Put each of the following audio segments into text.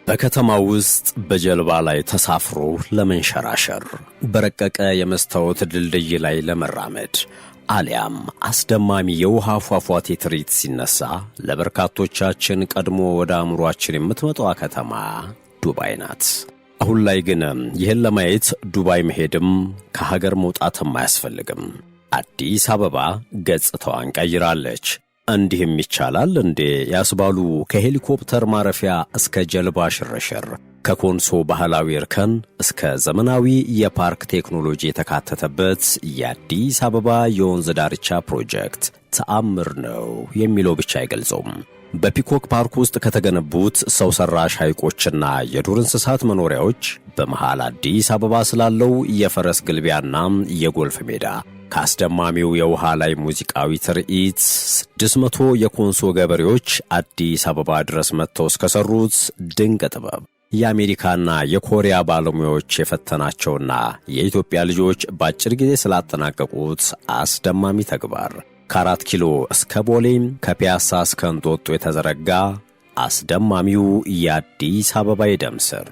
በከተማው ውስጥ በጀልባ ላይ ተሳፍሮ ለመንሸራሸር፣ በረቀቀ የመስታወት ድልድይ ላይ ለመራመድ አሊያም አስደማሚ የውሃ ፏፏቴ ትርኢት ሲነሳ ለበርካቶቻችን ቀድሞ ወደ አእምሯችን የምትመጣው ከተማ ዱባይ ናት። አሁን ላይ ግን ይህን ለማየት ዱባይ መሄድም ከሀገር መውጣትም አያስፈልግም። አዲስ አበባ ገጽታዋን ቀይራለች። እንዲህም ይቻላል እንዴ ያስባሉ ከሄሊኮፕተር ማረፊያ እስከ ጀልባ ሽርሽር፣ ከኮንሶ ባህላዊ እርከን እስከ ዘመናዊ የፓርክ ቴክኖሎጂ የተካተተበት የአዲስ አበባ የወንዝ ዳርቻ ፕሮጀክት ተአምር ነው የሚለው ብቻ አይገልጸውም። በፒኮክ ፓርክ ውስጥ ከተገነቡት ሰው ሰራሽ ሐይቆችና የዱር እንስሳት መኖሪያዎች በመሃል አዲስ አበባ ስላለው የፈረስ ግልቢያና የጎልፍ ሜዳ፣ ከአስደማሚው የውሃ ላይ ሙዚቃዊ ትርኢት 600 የኮንሶ ገበሬዎች አዲስ አበባ ድረስ መጥተው እስከሰሩት ድንቅ ጥበብ፣ የአሜሪካና የኮሪያ ባለሙያዎች የፈተናቸውና የኢትዮጵያ ልጆች በአጭር ጊዜ ስላጠናቀቁት አስደማሚ ተግባር፣ ከ4 ኪሎ እስከ ቦሌ ከፒያሳ እስከ እንጦጦ የተዘረጋ አስደማሚው የአዲስ አበባ የደም ስር።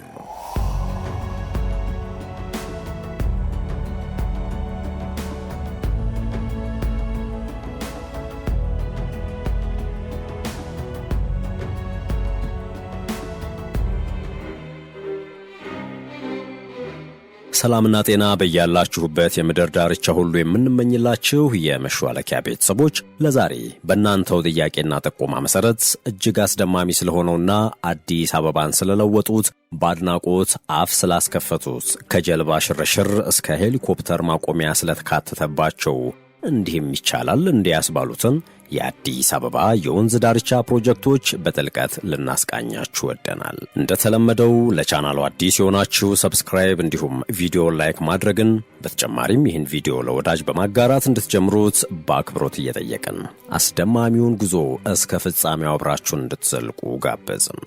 ሰላምና ጤና በያላችሁበት የምድር ዳርቻ ሁሉ የምንመኝላችሁ የመሿለኪያ ቤተሰቦች ለዛሬ በእናንተው ጥያቄና ጥቆማ መሰረት እጅግ አስደማሚ ስለሆነውና አዲስ አበባን ስለለወጡት በአድናቆት አፍ ስላስከፈቱት ከጀልባ ሽርሽር እስከ ሄሊኮፕተር ማቆሚያ ስለተካተተባቸው እንዲህም ይቻላል እንዲያስባሉትን የአዲስ አበባ የወንዝ ዳርቻ ፕሮጀክቶች በጥልቀት ልናስቃኛችሁ ወደናል። እንደተለመደው ለቻናሉ አዲስ የሆናችሁ ሰብስክራይብ እንዲሁም ቪዲዮ ላይክ ማድረግን በተጨማሪም ይህን ቪዲዮ ለወዳጅ በማጋራት እንድትጀምሩት በአክብሮት እየጠየቅን አስደማሚውን ጉዞ እስከ ፍጻሜው አብራችሁን እንድትዘልቁ ጋበዝን።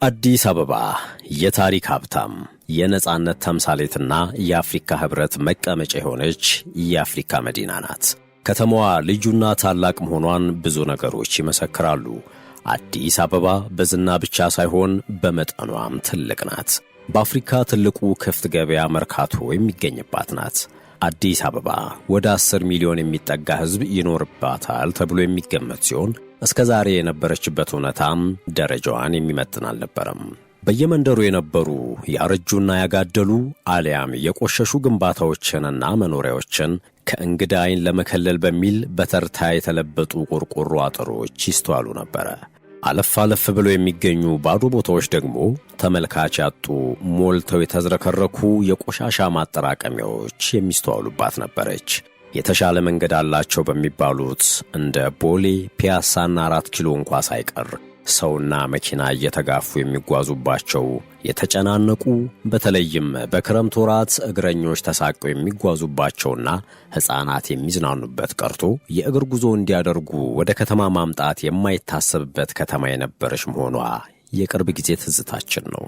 አዲስ አበባ የታሪክ ሀብታም፣ የነጻነት ተምሳሌትና የአፍሪካ ህብረት መቀመጫ የሆነች የአፍሪካ መዲና ናት። ከተማዋ ልዩና ታላቅ መሆኗን ብዙ ነገሮች ይመሰክራሉ። አዲስ አበባ በዝና ብቻ ሳይሆን በመጠኗም ትልቅ ናት። በአፍሪካ ትልቁ ክፍት ገበያ መርካቶ የሚገኝባት ናት። አዲስ አበባ ወደ 10 ሚሊዮን የሚጠጋ ህዝብ ይኖርባታል ተብሎ የሚገመት ሲሆን እስከ ዛሬ የነበረችበት እውነታም ደረጃዋን የሚመጥን አልነበረም። በየመንደሩ የነበሩ ያረጁና ያጋደሉ አሊያም የቆሸሹ ግንባታዎችንና መኖሪያዎችን ከእንግዳ ዓይን ለመከለል በሚል በተርታ የተለበጡ ቆርቆሮ አጥሮች ይስተዋሉ ነበረ። አለፍ አለፍ ብለው የሚገኙ ባዶ ቦታዎች ደግሞ ተመልካች ያጡ ሞልተው የተዝረከረኩ የቆሻሻ ማጠራቀሚያዎች የሚስተዋሉባት ነበረች። የተሻለ መንገድ አላቸው በሚባሉት እንደ ቦሌ፣ ፒያሳና 4 ኪሎ እንኳ ሳይቀር ሰውና መኪና እየተጋፉ የሚጓዙባቸው የተጨናነቁ፣ በተለይም በክረምት ወራት እግረኞች ተሳቀው የሚጓዙባቸውና ሕፃናት የሚዝናኑበት ቀርቶ የእግር ጉዞ እንዲያደርጉ ወደ ከተማ ማምጣት የማይታሰብበት ከተማ የነበረች መሆኗ የቅርብ ጊዜ ትዝታችን ነው።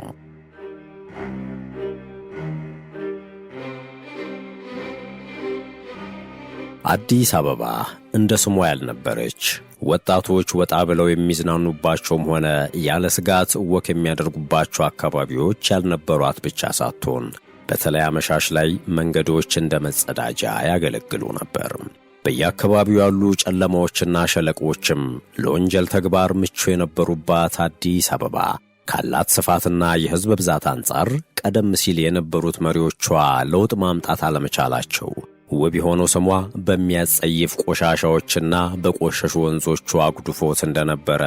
አዲስ አበባ እንደ ስሟ ያልነበረች፣ ወጣቶች ወጣ ብለው የሚዝናኑባቸውም ሆነ ያለ ስጋት ወክ የሚያደርጉባቸው አካባቢዎች ያልነበሯት ብቻ ሳትሆን በተለይ አመሻሽ ላይ መንገዶች እንደ መጸዳጃ ያገለግሉ ነበር። በየአካባቢው ያሉ ጨለማዎችና ሸለቆችም ለወንጀል ተግባር ምቹ የነበሩባት አዲስ አበባ ካላት ስፋትና የሕዝብ ብዛት አንጻር ቀደም ሲል የነበሩት መሪዎቿ ለውጥ ማምጣት አለመቻላቸው ውብ የሆነው ስሟ በሚያጸይፍ ቆሻሻዎችና በቆሸሹ ወንዞቿ አጉድፎት እንደነበረ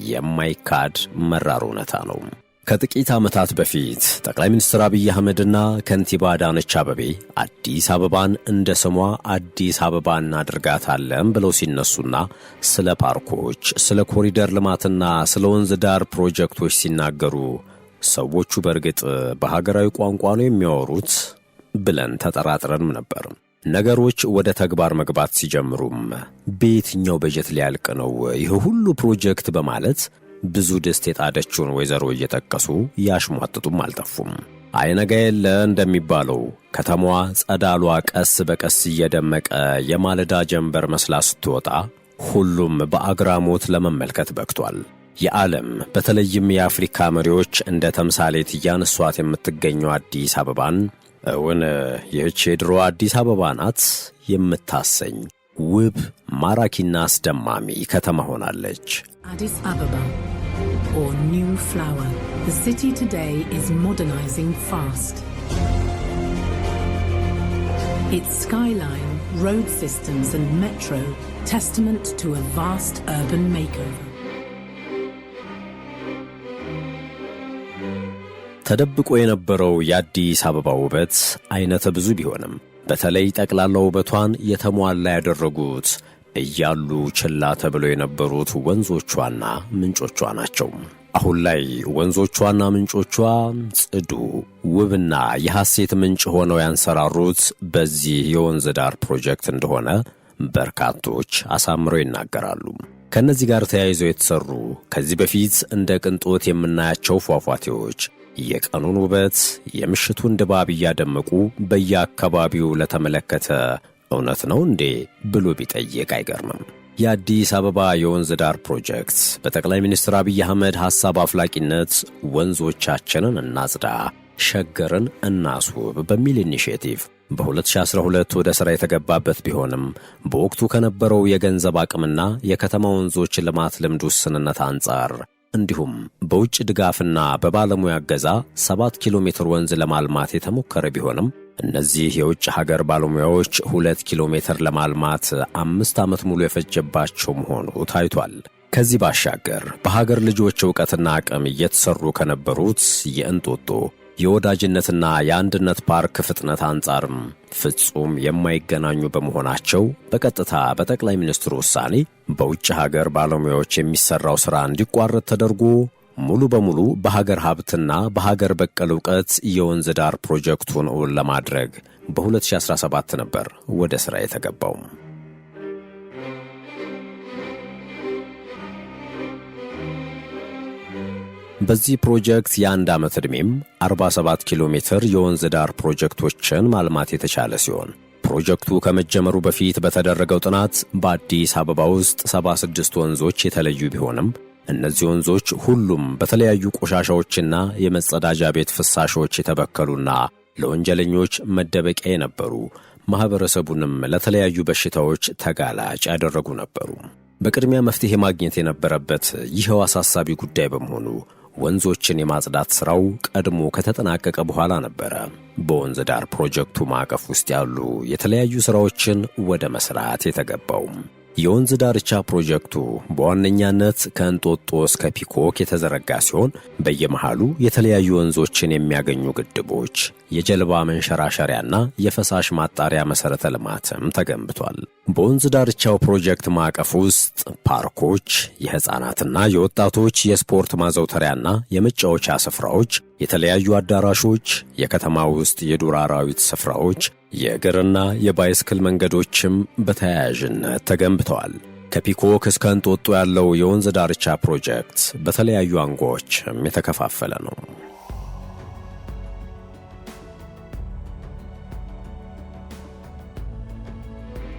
የማይካድ መራር እውነታ ነው። ከጥቂት ዓመታት በፊት ጠቅላይ ሚኒስትር አብይ አህመድና ከንቲባ አዳነች አቤቤ አዲስ አበባን እንደ ስሟ አዲስ አበባ እናድርጋታለን ብለው ሲነሱና ስለ ፓርኮች፣ ስለ ኮሪደር ልማትና ስለ ወንዝ ዳር ፕሮጀክቶች ሲናገሩ ሰዎቹ በእርግጥ በሀገራዊ ቋንቋ ነው የሚያወሩት ብለን ተጠራጥረንም ነበር። ነገሮች ወደ ተግባር መግባት ሲጀምሩም በየትኛው በጀት ሊያልቅ ነው ይህ ሁሉ ፕሮጀክት በማለት ብዙ ድስት የጣደችውን ወይዘሮ እየጠቀሱ ያሽሟጥጡም አልጠፉም። አይነጋ የለ እንደሚባለው ከተማዋ ጸዳሏ ቀስ በቀስ እየደመቀ የማለዳ ጀንበር መስላ ስትወጣ ሁሉም በአግራሞት ለመመልከት በቅቷል። የዓለም በተለይም የአፍሪካ መሪዎች እንደ ተምሳሌት እያነሷት የምትገኘው አዲስ አበባን እውን ይህች የድሮ አዲስ አበባ ናት የምታሰኝ ውብ ማራኪና አስደማሚ ከተማ ሆናለች። Addis Ababa, or New Flower. The city today is modernizing fast. Its skyline, road systems and metro, testament to a vast urban makeover. ተደብቆ የነበረው የአዲስ አበባ ውበት አይነተ ብዙ ቢሆንም በተለይ ጠቅላላ ውበቷን የተሟላ ያደረጉት እያሉ ችላ ተብለው የነበሩት ወንዞቿና ምንጮቿ ናቸው። አሁን ላይ ወንዞቿና ምንጮቿ ጽዱ፣ ውብና የሐሴት ምንጭ ሆነው ያንሰራሩት በዚህ የወንዝ ዳር ፕሮጀክት እንደሆነ በርካቶች አሳምረው ይናገራሉ። ከነዚህ ጋር ተያይዘው የተሰሩ ከዚህ በፊት እንደ ቅንጦት የምናያቸው ፏፏቴዎች የቀኑን ውበት የምሽቱን ድባብ እያደመቁ በየአካባቢው ለተመለከተ እውነት ነው እንዴ ብሎ ቢጠይቅ አይገርምም። የአዲስ አበባ የወንዝ ዳር ፕሮጀክት በጠቅላይ ሚኒስትር አብይ አህመድ ሐሳብ አፍላቂነት ወንዞቻችንን እናጽዳ፣ ሸገርን እናስውብ በሚል ኢኒሼቲቭ በ2012 ወደ ሥራ የተገባበት ቢሆንም በወቅቱ ከነበረው የገንዘብ አቅምና የከተማ ወንዞች ልማት ልምድ ውስንነት አንጻር እንዲሁም በውጭ ድጋፍና በባለሙያ እገዛ 7 ኪሎ ሜትር ወንዝ ለማልማት የተሞከረ ቢሆንም እነዚህ የውጭ ሀገር ባለሙያዎች 2 ኪሎ ሜትር ለማልማት 5 ዓመት ሙሉ የፈጀባቸው መሆኑ ታይቷል። ከዚህ ባሻገር በሀገር ልጆች ዕውቀትና አቅም እየተሰሩ ከነበሩት የእንጦጦ የወዳጅነትና የአንድነት ፓርክ ፍጥነት አንጻርም ፍጹም የማይገናኙ በመሆናቸው በቀጥታ በጠቅላይ ሚኒስትሩ ውሳኔ በውጭ ሀገር ባለሙያዎች የሚሰራው ሥራ እንዲቋረጥ ተደርጎ ሙሉ በሙሉ በሀገር ሀብትና በሀገር በቀል ዕውቀት የወንዝ ዳር ፕሮጀክቱን እውን ለማድረግ በ2017 ነበር ወደ ሥራ የተገባው። በዚህ ፕሮጀክት የአንድ ዓመት ዕድሜም 47 ኪሎ ሜትር የወንዝ ዳር ፕሮጀክቶችን ማልማት የተቻለ ሲሆን ፕሮጀክቱ ከመጀመሩ በፊት በተደረገው ጥናት በአዲስ አበባ ውስጥ 76 ወንዞች የተለዩ ቢሆንም እነዚህ ወንዞች ሁሉም በተለያዩ ቆሻሻዎችና የመጸዳጃ ቤት ፍሳሾች የተበከሉና ለወንጀለኞች መደበቂያ የነበሩ ማህበረሰቡንም ለተለያዩ በሽታዎች ተጋላጭ ያደረጉ ነበሩ። በቅድሚያ መፍትሄ ማግኘት የነበረበት ይህው አሳሳቢ ጉዳይ በመሆኑ ወንዞችን የማጽዳት ሥራው ቀድሞ ከተጠናቀቀ በኋላ ነበረ በወንዝ ዳር ፕሮጀክቱ ማዕቀፍ ውስጥ ያሉ የተለያዩ ሥራዎችን ወደ መሥራት የተገባው። የወንዝ ዳርቻ ፕሮጀክቱ በዋነኛነት ከእንጦጦ እስከ ፒኮክ የተዘረጋ ሲሆን በየመሃሉ የተለያዩ ወንዞችን የሚያገኙ ግድቦች፣ የጀልባ መንሸራሸሪያና የፈሳሽ ማጣሪያ መሠረተ ልማትም ተገንብቷል። በወንዝ ዳርቻው ፕሮጀክት ማዕቀፍ ውስጥ ፓርኮች፣ የሕፃናትና የወጣቶች የስፖርት ማዘውተሪያና የመጫወቻ ስፍራዎች፣ የተለያዩ አዳራሾች፣ የከተማ ውስጥ የዱር አራዊት ስፍራዎች፣ የእግርና የባይስክል መንገዶችም በተያያዥነት ተገንብተዋል። ከፒኮክ እስከ እንጦጦ ያለው የወንዝ ዳርቻ ፕሮጀክት በተለያዩ አንጓዎችም የተከፋፈለ ነው።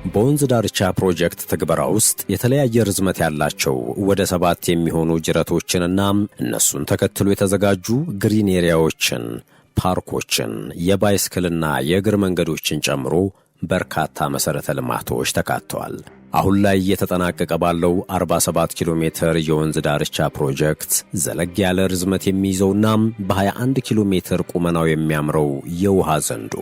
በወንዝ ዳርቻ ፕሮጀክት ትግበራ ውስጥ የተለያየ ርዝመት ያላቸው ወደ 7 የሚሆኑ ጅረቶችንና እነሱን ተከትሎ የተዘጋጁ ግሪን ኤሪያዎችን፣ ፓርኮችን፣ የባይስክልና የእግር መንገዶችን ጨምሮ በርካታ መሠረተ ልማቶች ተካተዋል። አሁን ላይ እየተጠናቀቀ ባለው 47 ኪሎ ሜትር የወንዝ ዳርቻ ፕሮጀክት ዘለግ ያለ ርዝመት የሚይዘውና በ21 ኪሎ ሜትር ቁመናው የሚያምረው የውሃ ዘንዶ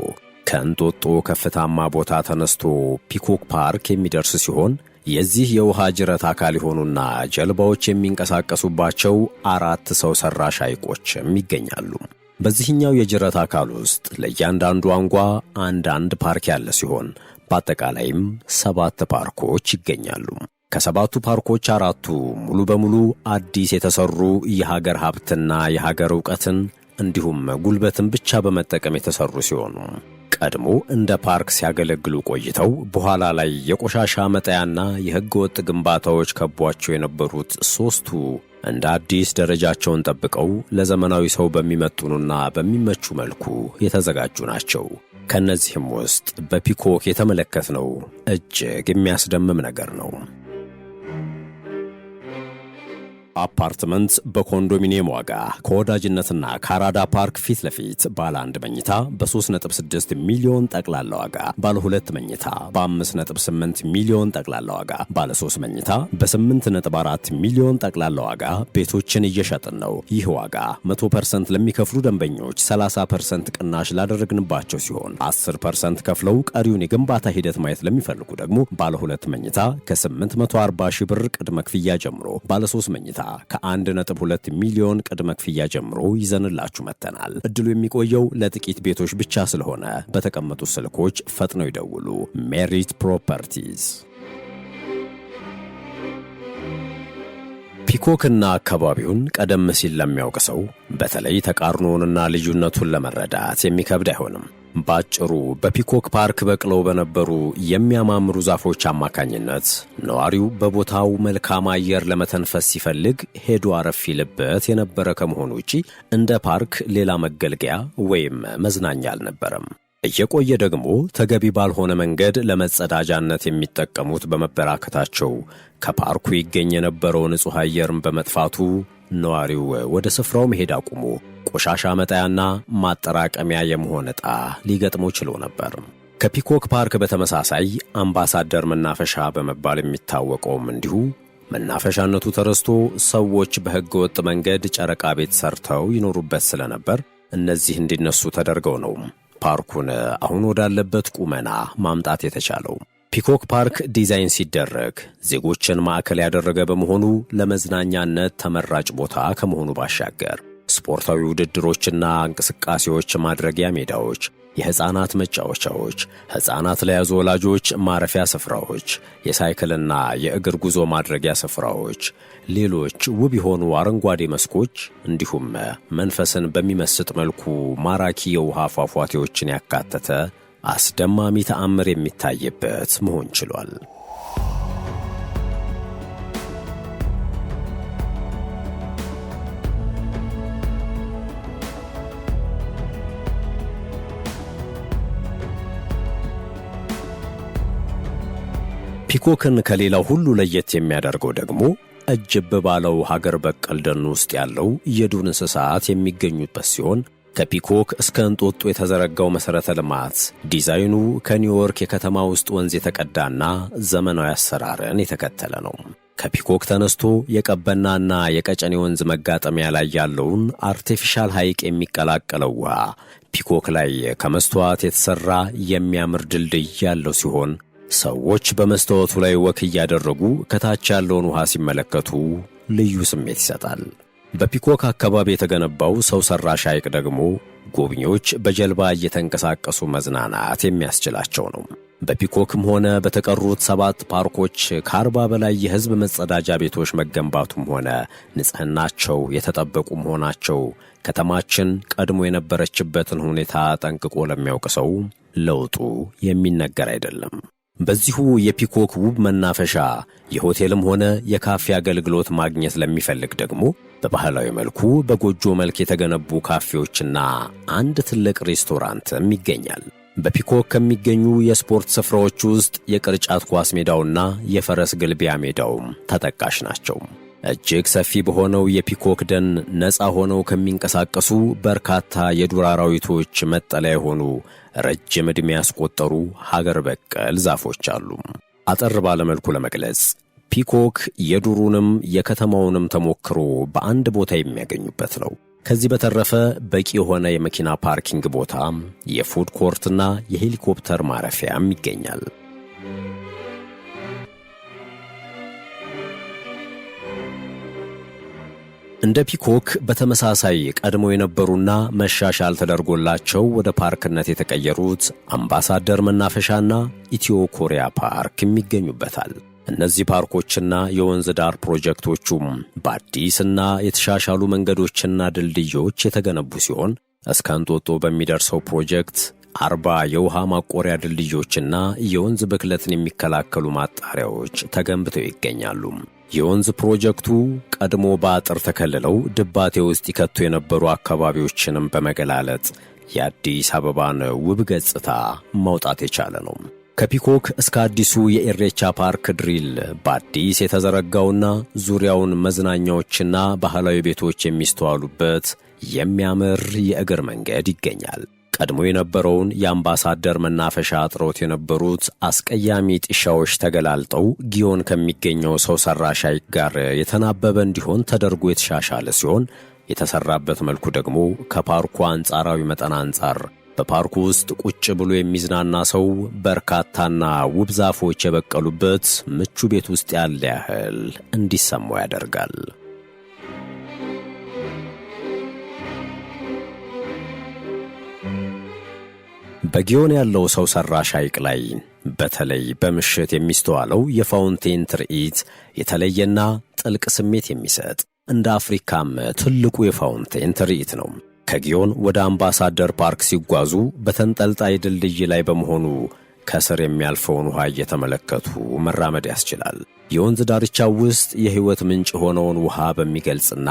ከእንጦጦ ከፍታማ ቦታ ተነስቶ ፒኮክ ፓርክ የሚደርስ ሲሆን የዚህ የውሃ ጅረት አካል የሆኑና ጀልባዎች የሚንቀሳቀሱባቸው 4 ሰው ሰራሽ ሐይቆችም ይገኛሉ። በዚህኛው የጅረት አካል ውስጥ ለእያንዳንዱ አንጓ አንድ ፓርክ ያለ ሲሆን በአጠቃላይም 7 ፓርኮች ይገኛሉ። ከ7ቱ ፓርኮች 4ቱ ሙሉ በሙሉ አዲስ የተሰሩ የሀገር ሀብትና የሀገር ዕውቀትን እንዲሁም ጉልበትን ብቻ በመጠቀም የተሰሩ ሲሆኑ ቀድሞ እንደ ፓርክ ሲያገለግሉ ቆይተው በኋላ ላይ የቆሻሻ መጣያና የሕገ ወጥ ግንባታዎች ከቧቸው የነበሩት 3ቱ እንደ አዲስ ደረጃቸውን ጠብቀው ለዘመናዊ ሰው በሚመጡኑና በሚመቹ መልኩ የተዘጋጁ ናቸው። ከነዚህም ውስጥ በፒኮክ የተመለከትነው እጅግ የሚያስደምም ነገር ነው። አፓርትመንት በኮንዶሚኒየም ዋጋ ከወዳጅነትና ከአራዳ ፓርክ ፊት ለፊት ባለ 1 መኝታ በ3.6 ሚሊዮን ጠቅላላ ዋጋ፣ ባለ 2 መኝታ በ5.8 ሚሊዮን ጠቅላላ ዋጋ፣ ባለ 3 መኝታ በ8.4 ሚሊዮን ጠቅላላ ዋጋ ቤቶችን እየሸጥን ነው። ይህ ዋጋ 100% ለሚከፍሉ ደንበኞች 30% ቅናሽ ላደረግንባቸው ሲሆን 10% ከፍለው ቀሪውን የግንባታ ሂደት ማየት ለሚፈልጉ ደግሞ ባለ 2 መኝታ ከ840 ሺህ ብር ቅድመ ክፍያ ጀምሮ፣ ባለ 3 መኝታ ከ1.2 ሚሊዮን ቅድመ ክፍያ ጀምሮ ይዘንላችሁ መጥተናል። እድሉ የሚቆየው ለጥቂት ቤቶች ብቻ ስለሆነ በተቀመጡ ስልኮች ፈጥነው ይደውሉ። ሜሪት ፕሮፐርቲስ። ፒኮክና አካባቢውን ቀደም ሲል ለሚያውቅ ሰው በተለይ ተቃርኖውንና ልዩነቱን ለመረዳት የሚከብድ አይሆንም። ባጭሩ በፒኮክ ፓርክ በቅለው በነበሩ የሚያማምሩ ዛፎች አማካኝነት ነዋሪው በቦታው መልካም አየር ለመተንፈስ ሲፈልግ ሄዶ አረፍ ይልበት የነበረ ከመሆኑ ውጪ እንደ ፓርክ ሌላ መገልገያ ወይም መዝናኛ አልነበረም። እየቆየ ደግሞ ተገቢ ባልሆነ መንገድ ለመጸዳጃነት የሚጠቀሙት በመበራከታቸው ከፓርኩ ይገኝ የነበረው ንጹሕ አየርን በመጥፋቱ ነዋሪው ወደ ስፍራው መሄድ አቁሞ ቆሻሻ መጣያና ማጠራቀሚያ የመሆን ዕጣ ሊገጥመው ችሎ ነበር። ከፒኮክ ፓርክ በተመሳሳይ አምባሳደር መናፈሻ በመባል የሚታወቀውም እንዲሁ መናፈሻነቱ ተረስቶ ሰዎች በሕገ ወጥ መንገድ ጨረቃ ቤት ሰርተው ይኖሩበት ስለነበር እነዚህ እንዲነሱ ተደርገው ነው ፓርኩን አሁን ወዳለበት ቁመና ማምጣት የተቻለው። ፒኮክ ፓርክ ዲዛይን ሲደረግ ዜጎችን ማዕከል ያደረገ በመሆኑ ለመዝናኛነት ተመራጭ ቦታ ከመሆኑ ባሻገር ስፖርታዊ ውድድሮችና እንቅስቃሴዎች ማድረጊያ ሜዳዎች፣ የሕፃናት መጫወቻዎች፣ ሕፃናት ለያዙ ወላጆች ማረፊያ ስፍራዎች፣ የሳይክልና የእግር ጉዞ ማድረጊያ ስፍራዎች፣ ሌሎች ውብ የሆኑ አረንጓዴ መስኮች እንዲሁም መንፈስን በሚመስጥ መልኩ ማራኪ የውሃ ፏፏቴዎችን ያካተተ አስደማሚ ተአምር የሚታይበት መሆን ችሏል። ፒኮክን ከሌላው ሁሉ ለየት የሚያደርገው ደግሞ እጅብ ባለው ሀገር በቀል ደን ውስጥ ያለው የዱር እንስሳት የሚገኙበት ሲሆን ከፒኮክ እስከ እንጦጦ የተዘረጋው መሠረተ ልማት ዲዛይኑ ከኒውዮርክ የከተማ ውስጥ ወንዝ የተቀዳና ዘመናዊ አሰራርን የተከተለ ነው። ከፒኮክ ተነስቶ የቀበናና የቀጨኔ ወንዝ መጋጠሚያ ላይ ያለውን አርቴፊሻል ሐይቅ የሚቀላቀለው ውሃ ፒኮክ ላይ ከመስተዋት የተሠራ የሚያምር ድልድይ ያለው ሲሆን ሰዎች በመስተዋቱ ላይ ወክ እያደረጉ ከታች ያለውን ውሃ ሲመለከቱ ልዩ ስሜት ይሰጣል። በፒኮክ አካባቢ የተገነባው ሰው ሰራሽ ሐይቅ ደግሞ ጎብኚዎች በጀልባ እየተንቀሳቀሱ መዝናናት የሚያስችላቸው ነው። በፒኮክም ሆነ በተቀሩት 7 ፓርኮች ከ40 በላይ የሕዝብ መጸዳጃ ቤቶች መገንባቱም ሆነ ንጽሕናቸው የተጠበቁ መሆናቸው ከተማችን ቀድሞ የነበረችበትን ሁኔታ ጠንቅቆ ለሚያውቅ ሰው ለውጡ የሚነገር አይደለም። በዚሁ የፒኮክ ውብ መናፈሻ የሆቴልም ሆነ የካፌ አገልግሎት ማግኘት ለሚፈልግ ደግሞ በባህላዊ መልኩ በጎጆ መልክ የተገነቡ ካፌዎችና አንድ ትልቅ ሬስቶራንትም ይገኛል። በፒኮክ ከሚገኙ የስፖርት ስፍራዎች ውስጥ የቅርጫት ኳስ ሜዳውና የፈረስ ግልቢያ ሜዳውም ተጠቃሽ ናቸው። እጅግ ሰፊ በሆነው የፒኮክ ደን ነፃ ሆነው ከሚንቀሳቀሱ በርካታ የዱር አራዊቶች መጠለያ የሆኑ ረጅም ዕድሜ ያስቆጠሩ ሀገር በቀል ዛፎች አሉ። አጠር ባለ መልኩ ለመግለጽ ፒኮክ የዱሩንም የከተማውንም ተሞክሮ በአንድ ቦታ የሚያገኙበት ነው። ከዚህ በተረፈ በቂ የሆነ የመኪና ፓርኪንግ ቦታ፣ የፉድ ኮርትና የሄሊኮፕተር ማረፊያም ይገኛል። እንደ ፒኮክ በተመሳሳይ ቀድሞ የነበሩና መሻሻል ተደርጎላቸው ወደ ፓርክነት የተቀየሩት አምባሳደር መናፈሻና ኢትዮ ኮሪያ ፓርክም ይገኙበታል። እነዚህ ፓርኮችና የወንዝ ዳር ፕሮጀክቶቹም በአዲስና የተሻሻሉ መንገዶችና ድልድዮች የተገነቡ ሲሆን እስከ እንጦጦ በሚደርሰው ፕሮጀክት 40 የውሃ ማቆሪያ ድልድዮችና የወንዝ ብክለትን የሚከላከሉ ማጣሪያዎች ተገንብተው ይገኛሉ። የወንዝ ፕሮጀክቱ ቀድሞ በአጥር ተከልለው ድባቴ ውስጥ ይከቱ የነበሩ አካባቢዎችንም በመገላለጥ የአዲስ አበባን ውብ ገጽታ ማውጣት የቻለ ነው። ከፒኮክ እስከ አዲሱ የኢሬቻ ፓርክ ድሪል በአዲስ የተዘረጋውና ዙሪያውን መዝናኛዎችና ባህላዊ ቤቶች የሚስተዋሉበት የሚያምር የእግር መንገድ ይገኛል። ቀድሞ የነበረውን የአምባሳደር መናፈሻ አጥሮት የነበሩት አስቀያሚ ጥሻዎች ተገላልጠው ጊዮን ከሚገኘው ሰው ሰራሽ ሐይቅ ጋር የተናበበ እንዲሆን ተደርጎ የተሻሻለ ሲሆን የተሰራበት መልኩ ደግሞ ከፓርኩ አንጻራዊ መጠን አንጻር በፓርኩ ውስጥ ቁጭ ብሎ የሚዝናና ሰው በርካታና ውብ ዛፎች የበቀሉበት ምቹ ቤት ውስጥ ያለ ያህል እንዲሰማው ያደርጋል። በጊዮን ያለው ሰው ሰራሽ ሐይቅ ላይ በተለይ በምሽት የሚስተዋለው የፋውንቴን ትርኢት የተለየና ጥልቅ ስሜት የሚሰጥ እንደ አፍሪካም ትልቁ የፋውንቴን ትርኢት ነው። ከጊዮን ወደ አምባሳደር ፓርክ ሲጓዙ በተንጠልጣይ ድልድይ ላይ በመሆኑ ከስር የሚያልፈውን ውሃ እየተመለከቱ መራመድ ያስችላል። የወንዝ ዳርቻው ውስጥ የሕይወት ምንጭ የሆነውን ውሃ በሚገልጽና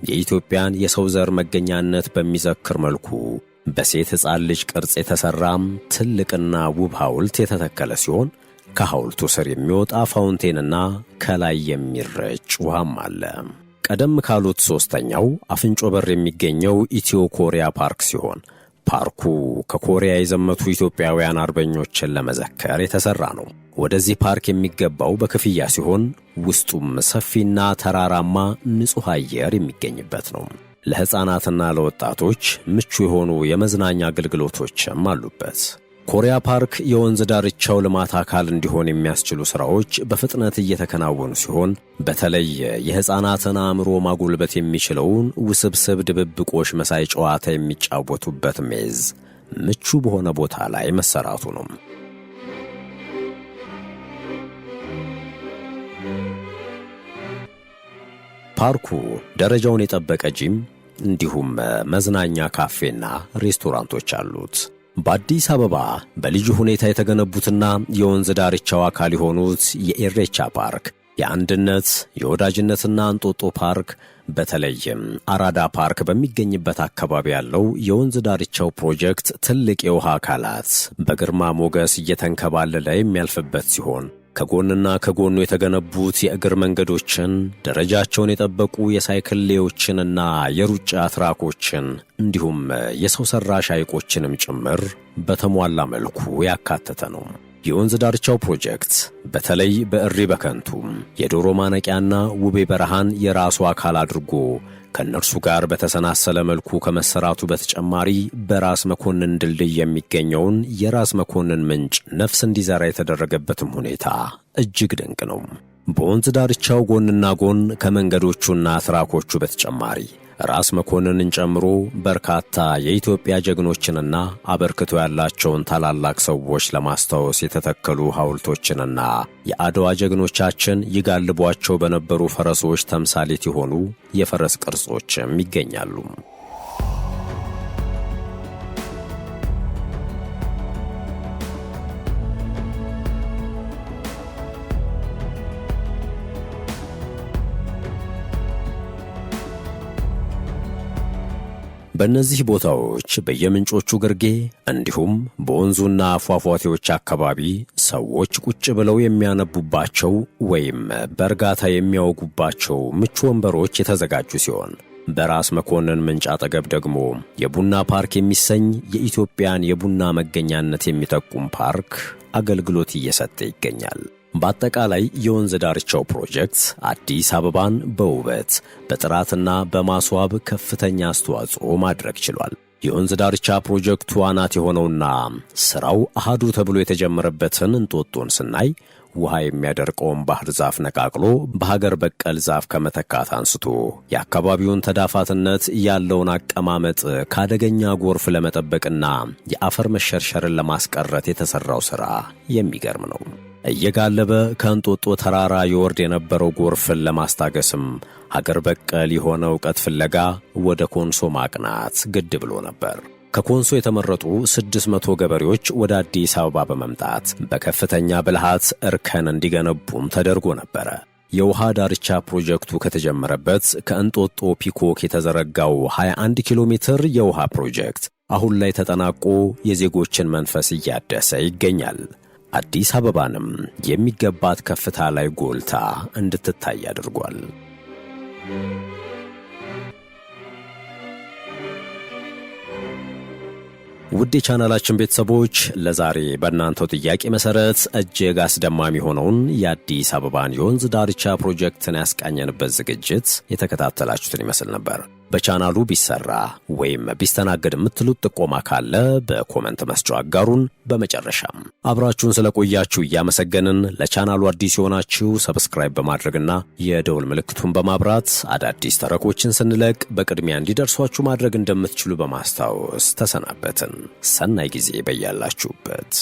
የኢትዮጵያን የሰው ዘር መገኛነት በሚዘክር መልኩ በሴት ሕፃን ልጅ ቅርጽ የተሠራም ትልቅና ውብ ሐውልት የተተከለ ሲሆን ከሐውልቱ ስር የሚወጣ ፋውንቴንና ከላይ የሚረጭ ውሃም አለ። ቀደም ካሉት ሦስተኛው አፍንጮ በር የሚገኘው ኢትዮ ኮሪያ ፓርክ ሲሆን ፓርኩ ከኮሪያ የዘመቱ ኢትዮጵያውያን አርበኞችን ለመዘከር የተሠራ ነው። ወደዚህ ፓርክ የሚገባው በክፍያ ሲሆን ውስጡም ሰፊና ተራራማ ንጹሕ አየር የሚገኝበት ነው። ለሕፃናትና ለወጣቶች ምቹ የሆኑ የመዝናኛ አገልግሎቶችም አሉበት። ኮሪያ ፓርክ የወንዝ ዳርቻው ልማት አካል እንዲሆን የሚያስችሉ ሥራዎች በፍጥነት እየተከናወኑ ሲሆን በተለይ የሕፃናትን አእምሮ ማጎልበት የሚችለውን ውስብስብ ድብብቆሽ መሳይ ጨዋታ የሚጫወቱበት ሜዝ ምቹ በሆነ ቦታ ላይ መሰራቱ ነው። ፓርኩ ደረጃውን የጠበቀ ጂም እንዲሁም መዝናኛ ካፌና ሬስቶራንቶች አሉት። በአዲስ አበባ በልዩ ሁኔታ የተገነቡትና የወንዝ ዳርቻው አካል የሆኑት የኢሬቻ ፓርክ፣ የአንድነት፣ የወዳጅነትና እንጦጦ ፓርክ በተለይም አራዳ ፓርክ በሚገኝበት አካባቢ ያለው የወንዝ ዳርቻው ፕሮጀክት ትልቅ የውሃ አካላት በግርማ ሞገስ እየተንከባለለ የሚያልፍበት ሲሆን ከጎንና ከጎኑ የተገነቡት የእግር መንገዶችን፣ ደረጃቸውን የጠበቁ የሳይክል ሌዎችንና የሩጫ ትራኮችን እንዲሁም የሰው ሰራሽ ሐይቆችንም ጭምር በተሟላ መልኩ ያካተተ ነው። የወንዝ ዳርቻው ፕሮጀክት በተለይ በእሪ በከንቱ የዶሮ ማነቂያና ውቤ በረሃን የራሱ አካል አድርጎ ከነርሱ ጋር በተሰናሰለ መልኩ ከመሰራቱ በተጨማሪ በራስ መኮንን ድልድይ የሚገኘውን የራስ መኮንን ምንጭ ነፍስ እንዲዘራ የተደረገበትም ሁኔታ እጅግ ድንቅ ነው። በወንዝ ዳርቻው ጎንና ጎን ከመንገዶቹና ትራኮቹ በተጨማሪ ራስ መኮንንን ጨምሮ በርካታ የኢትዮጵያ ጀግኖችንና አበርክቶ ያላቸውን ታላላቅ ሰዎች ለማስታወስ የተተከሉ ሐውልቶችንና የአድዋ ጀግኖቻችን ይጋልቧቸው በነበሩ ፈረሶች ተምሳሌት የሆኑ የፈረስ ቅርጾችም ይገኛሉ። በእነዚህ ቦታዎች በየምንጮቹ ግርጌ እንዲሁም በወንዙና ፏፏቴዎች አካባቢ ሰዎች ቁጭ ብለው የሚያነቡባቸው ወይም በእርጋታ የሚያወጉባቸው ምቹ ወንበሮች የተዘጋጁ ሲሆን በራስ መኮንን ምንጭ አጠገብ ደግሞ የቡና ፓርክ የሚሰኝ የኢትዮጵያን የቡና መገኛነት የሚጠቁም ፓርክ አገልግሎት እየሰጠ ይገኛል። በአጠቃላይ የወንዝ ዳርቻው ፕሮጀክት አዲስ አበባን በውበት በጥራትና በማስዋብ ከፍተኛ አስተዋጽኦ ማድረግ ችሏል። የወንዝ ዳርቻ ፕሮጀክቱ አናት የሆነውና ሥራው አሃዱ ተብሎ የተጀመረበትን እንጦጦን ስናይ ውሃ የሚያደርቀውን ባህር ዛፍ ነቃቅሎ በሀገር በቀል ዛፍ ከመተካት አንስቶ የአካባቢውን ተዳፋትነት ያለውን አቀማመጥ ከአደገኛ ጎርፍ ለመጠበቅና የአፈር መሸርሸርን ለማስቀረት የተሠራው ሥራ የሚገርም ነው። እየጋለበ ከእንጦጦ ተራራ ይወርድ የነበረው ጎርፍን ለማስታገስም ሀገር በቀል የሆነ ዕውቀት ፍለጋ ወደ ኮንሶ ማቅናት ግድ ብሎ ነበር። ከኮንሶ የተመረጡ 600 ገበሬዎች ወደ አዲስ አበባ በመምጣት በከፍተኛ ብልሃት እርከን እንዲገነቡም ተደርጎ ነበረ። የውሃ ዳርቻ ፕሮጀክቱ ከተጀመረበት ከእንጦጦ ፒኮክ የተዘረጋው 21 ኪሎ ሜትር የውሃ ፕሮጀክት አሁን ላይ ተጠናቆ የዜጎችን መንፈስ እያደሰ ይገኛል። አዲስ አበባንም የሚገባት ከፍታ ላይ ጎልታ እንድትታይ አድርጓል። ውድ የቻናላችን ቤተሰቦች ለዛሬ በእናንተው ጥያቄ መሰረት እጅግ አስደማሚ ሆነውን የአዲስ አበባን የወንዝ ዳርቻ ፕሮጀክትን ያስቃኘንበት ዝግጅት የተከታተላችሁትን ይመስል ነበር። በቻናሉ ቢሰራ ወይም ቢስተናገድ የምትሉት ጥቆማ ካለ በኮመንት መስጫው አጋሩን። በመጨረሻም አብራችሁን ስለቆያችሁ እያመሰገንን ለቻናሉ አዲስ የሆናችሁ ሰብስክራይብ በማድረግና የደውል ምልክቱን በማብራት አዳዲስ ተረኮችን ስንለቅ በቅድሚያ እንዲደርሷችሁ ማድረግ እንደምትችሉ በማስታወስ ተሰናበትን። ሰናይ ጊዜ በያላችሁበት።